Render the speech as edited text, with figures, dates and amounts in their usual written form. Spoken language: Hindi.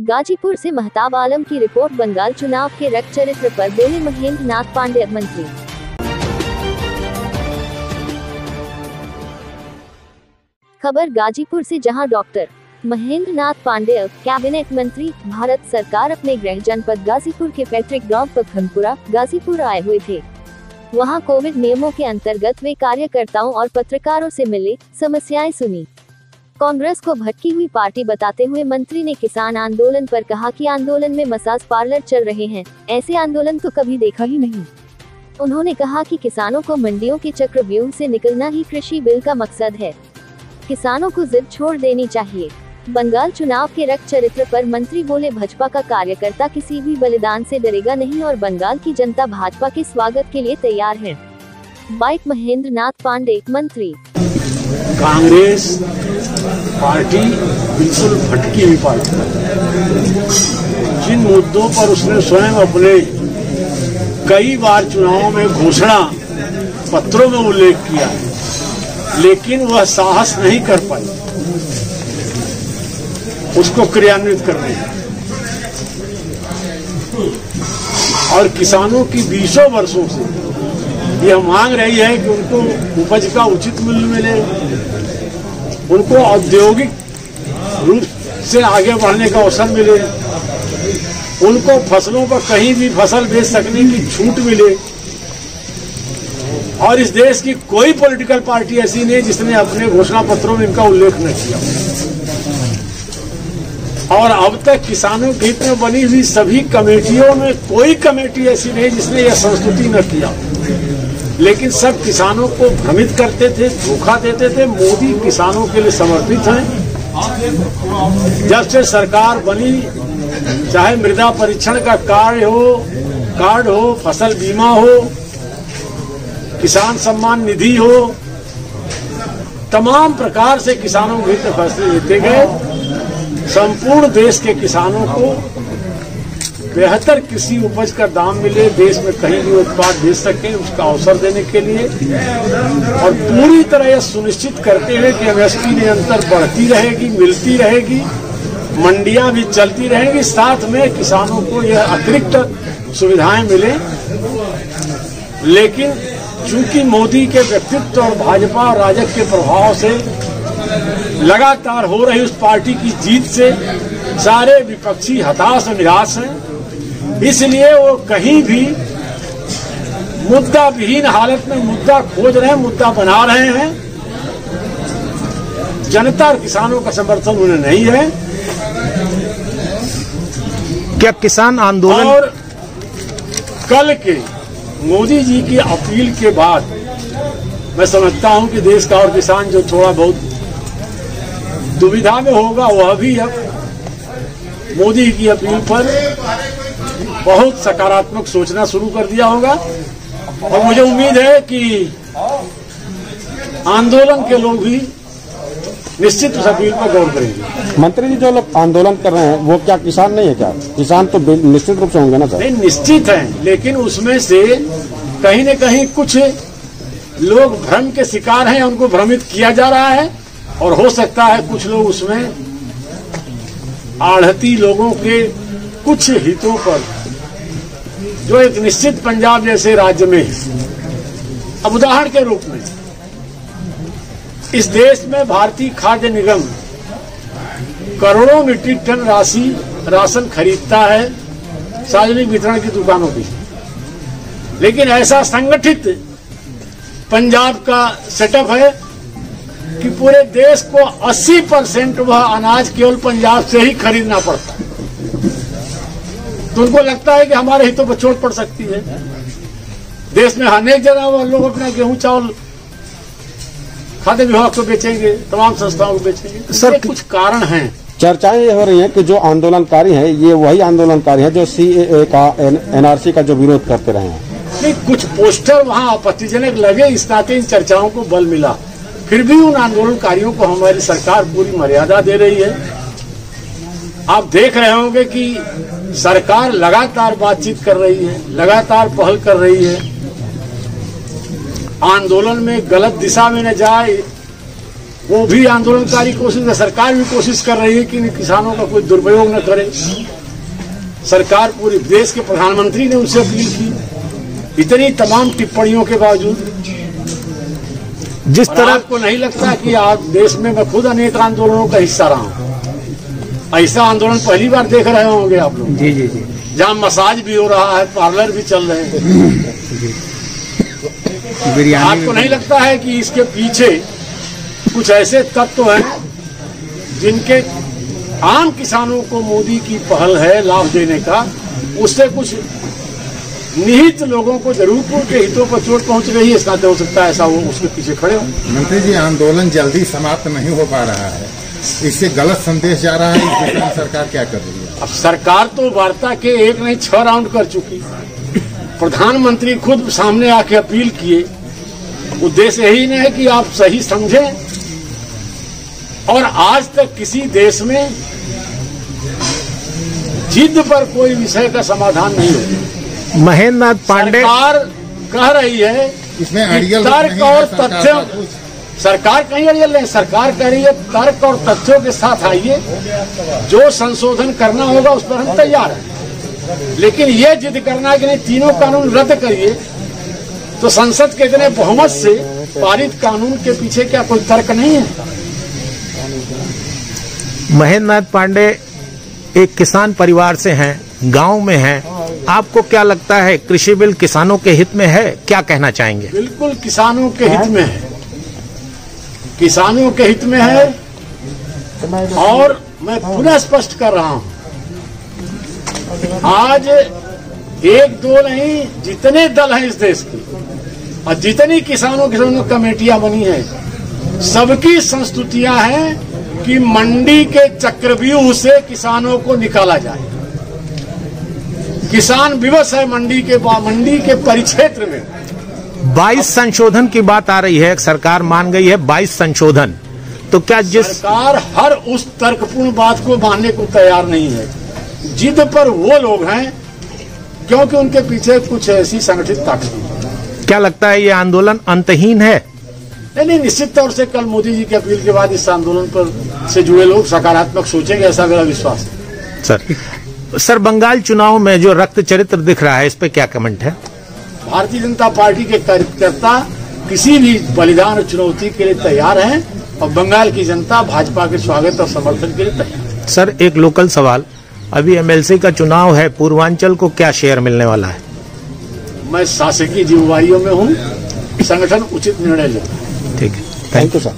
गाजीपुर से महताब आलम की रिपोर्ट। बंगाल चुनाव के रक्त चरित्र पर बोले महेंद्र नाथ पांडे मंत्री। खबर गाजीपुर से, जहां डॉक्टर महेंद्र नाथ पांडे कैबिनेट मंत्री भारत सरकार अपने गृह जनपद गाजीपुर के पैतृक गांव पखनपुरा गाजीपुर आए हुए थे। वहां कोविड नियमों के अंतर्गत वे कार्यकर्ताओं और पत्रकारों से मिले, समस्याएं सुनी। कांग्रेस को भटकी हुई पार्टी बताते हुए मंत्री ने किसान आंदोलन पर कहा कि आंदोलन में मसाज पार्लर चल रहे हैं, ऐसे आंदोलन तो कभी देखा ही नहीं। उन्होंने कहा कि किसानों को मंडियों के चक्रव्यूह से निकलना ही कृषि बिल का मकसद है। किसानों को जिद छोड़ देनी चाहिए। बंगाल चुनाव के रक्त चरित्र पर मंत्री बोले, भाजपा का कार्यकर्ता किसी भी बलिदान से डरेगा नहीं और बंगाल की जनता भाजपा के स्वागत के लिए तैयार है। बाइट महेंद्र नाथ पांडे मंत्री। कांग्रेस पार्टी बिल्कुल भटकी हुई पार्टी है। जिन मुद्दों पर उसने स्वयं अपने कई बार चुनावों में घोषणा पत्रों में उल्लेख किया है, लेकिन वह साहस नहीं कर पाई उसको क्रियान्वित करने का। और किसानों की 20 वर्षों से यह मांग रही है कि उनको उपज का उचित मूल्य मिले, उनको औद्योगिक रूप से आगे बढ़ने का अवसर मिले, उनको फसलों पर कहीं भी फसल बेच सकने की छूट मिले। और इस देश की कोई पॉलिटिकल पार्टी ऐसी नहीं जिसने अपने घोषणा पत्रों में इनका उल्लेख न किया। और अब तक किसानों के हित में बनी हुई सभी कमेटियों में कोई कमेटी ऐसी नहीं जिसने यह संस्तुति न किया। लेकिन सब किसानों को भ्रमित करते थे, धोखा देते थे। मोदी किसानों के लिए समर्पित हैं। जब से सरकार बनी, चाहे मृदा परीक्षण का कार्ड हो, फसल बीमा हो, किसान सम्मान निधि हो, तमाम प्रकार से किसानों के हित में फैसले लेते गए। संपूर्ण देश के किसानों को बेहतर कृषि उपज का दाम मिले, देश में कहीं भी उत्पाद बेच सकें, उसका अवसर देने के लिए, और पूरी तरह यह सुनिश्चित करते हुए कि एमएसपी निरंतर बढ़ती रहेगी, मिलती रहेगी, मंडियां भी चलती रहेंगी, साथ में किसानों को यह अतिरिक्त सुविधाएं मिले। लेकिन चूंकि मोदी के व्यक्तित्व और भाजपा और राजग के प्रभाव से लगातार हो रही उस पार्टी की जीत से सारे विपक्षी हताश और निराश हैं। इसलिए वो कहीं भी मुद्दा विहीन हालत में मुद्दा खोज रहे हैं, मुद्दा बना रहे हैं। जनता और किसानों का समर्थन उन्हें नहीं है। क्या किसान आंदोलन और कल के मोदी जी की अपील के बाद मैं समझता हूं कि देश का और किसान जो थोड़ा बहुत दुविधा में होगा, वह भी अब मोदी की अपील पर बहुत सकारात्मक सोचना शुरू कर दिया होगा। और मुझे उम्मीद है कि आंदोलन के लोग भी निश्चित उस अपील पर गौर करेंगे। मंत्री जी, जो लोग आंदोलन कर रहे हैं वो क्या किसान नहीं है? क्या किसान तो निश्चित रूप से होंगे ना सर? नहीं, निश्चित है, लेकिन उसमें से कहीं न कहीं कुछ लोग भ्रम के शिकार हैं, उनको भ्रमित किया जा रहा है। और हो सकता है कुछ लोग उसमें आढ़ती लोगों के कुछ हितों पर, जो एक निश्चित पंजाब जैसे राज्य में, अब उदाहरण के रूप में इस देश में भारतीय खाद्य निगम करोड़ों मीट्रिक टन राशन खरीदता है सार्वजनिक वितरण की दुकानों की। लेकिन ऐसा संगठित पंजाब का सेटअप है कि पूरे देश को 80% वह अनाज केवल पंजाब से ही खरीदना पड़ता है। तो उनको लगता है कि हमारे हितों पर चोट पड़ सकती है। देश में अनेक जगह वो लोग अपना गेहूं चावल खाद्य विभाग को बेचेंगे, तमाम संस्थाओं को बेचेंगे। सर, कुछ कारण हैं। चर्चाएं ये हो रही हैं कि जो आंदोलनकारी हैं ये वही आंदोलनकारी हैं जो सीएए का, एनआरसी का जो विरोध करते रहे हैं। नहीं, कुछ पोस्टर वहां आपत्तिजनक लगे, इस नाते इन चर्चाओं को बल मिला। फिर भी उन आंदोलनकारियों को हमारी सरकार पूरी मर्यादा दे रही है। आप देख रहे होंगे कि सरकार लगातार बातचीत कर रही है, लगातार पहल कर रही है। आंदोलन में गलत दिशा में न जाए, वो भी आंदोलनकारी कोशिश है। सरकार भी कोशिश कर रही है कि किसानों का कोई दुरुपयोग न करे। सरकार पूरे देश के प्रधानमंत्री ने उनसे अपील की। इतनी तमाम टिप्पणियों के बावजूद जिस तरह आपको नहीं लगता कि आज देश में मैं खुद अनेक आंदोलनों का हिस्सा रहा हूं। ऐसा आंदोलन पहली बार देख रहे होंगे आप लोग। जी जी जी, जहां मसाज भी हो रहा है, पार्लर भी चल रहे हैं। आपको नहीं लगता है कि इसके पीछे कुछ ऐसे तत्व हैं जिनके आम किसानों को मोदी की पहल है लाभ देने का, उससे कुछ निहित लोगों को जरूर के हितों पर चोट पहुंच रही है। इसका हो सकता है ऐसा वो उसके पीछे खड़े हो। मंत्री जी, आंदोलन जल्दी समाप्त नहीं हो पा रहा है, इससे गलत संदेश जा रहा है। इस दिशा में सरकार क्या कर रही है? अब सरकार तो वार्ता के 1 नहीं 6 राउंड कर चुकी। प्रधानमंत्री खुद सामने आके अपील किए। उद्देश्य यही नहीं है कि आप सही समझें, और आज तक किसी देश में जिद पर कोई विषय का समाधान नहीं होता। महेंद्र नाथ पांडे सरकार कह रही है इसमें कि अड़ियल तर्क और तथ्यों, सरकार कहीं अड़ियल नहीं, सरकार कह रही है तर्क और तथ्यों के साथ आइए, जो संशोधन करना होगा उस पर हम तैयार हैं। लेकिन ये जिद करना है कि नहीं तीनों कानून रद्द करिए, तो संसद के इतने बहुमत से पारित कानून के पीछे क्या कोई तर्क नहीं है? महेंद्र नाथ पांडे एक किसान परिवार से हैं, गांव में हैं। आपको क्या लगता है कृषि बिल किसानों के हित में है? क्या कहना चाहेंगे? बिल्कुल किसानों के हित में है, किसानों के हित में है। और मैं पुनः स्पष्ट कर रहा हूं, आज 1-2 नहीं, जितने दल हैं इस देश के और जितनी किसानों की कमेटियां बनी है, सबकी संस्तुतियां हैं कि मंडी के चक्रव्यूह से किसानों को निकाला जाए। किसान विवश है मंडी के परिक्षेत्र में। 22 संशोधन की बात आ रही है, सरकार मान गई है 22 संशोधन। तो क्या सरकार हर उस तर्कपूर्ण बात को मानने को तैयार नहीं है। जिद पर वो लोग हैं क्योंकि उनके पीछे कुछ ऐसी संगठित ताकत है। क्या लगता है ये आंदोलन अंतहीन है? नहीं, निश्चित तौर से कल मोदी जी की अपील के बाद इस आंदोलन पर से जुड़े लोग सकारात्मक सोचेंगे, ऐसा मेरा विश्वास है। सर बंगाल चुनाव में जो रक्त चरित्र दिख रहा है, इस पे क्या कमेंट है? भारतीय जनता पार्टी के कार्यकर्ता किसी भी बलिदान और चुनौती के लिए तैयार हैं और बंगाल की जनता भाजपा के स्वागत और समर्थन के लिए तैयार है। सर एक लोकल सवाल, अभी एमएलसी का चुनाव है, पूर्वांचल को क्या शेयर मिलने वाला है? मैं शासकीय जिम्मेवारियों में हूँ, संगठन उचित निर्णय लेगा। ठीक है, थैंक यू सर।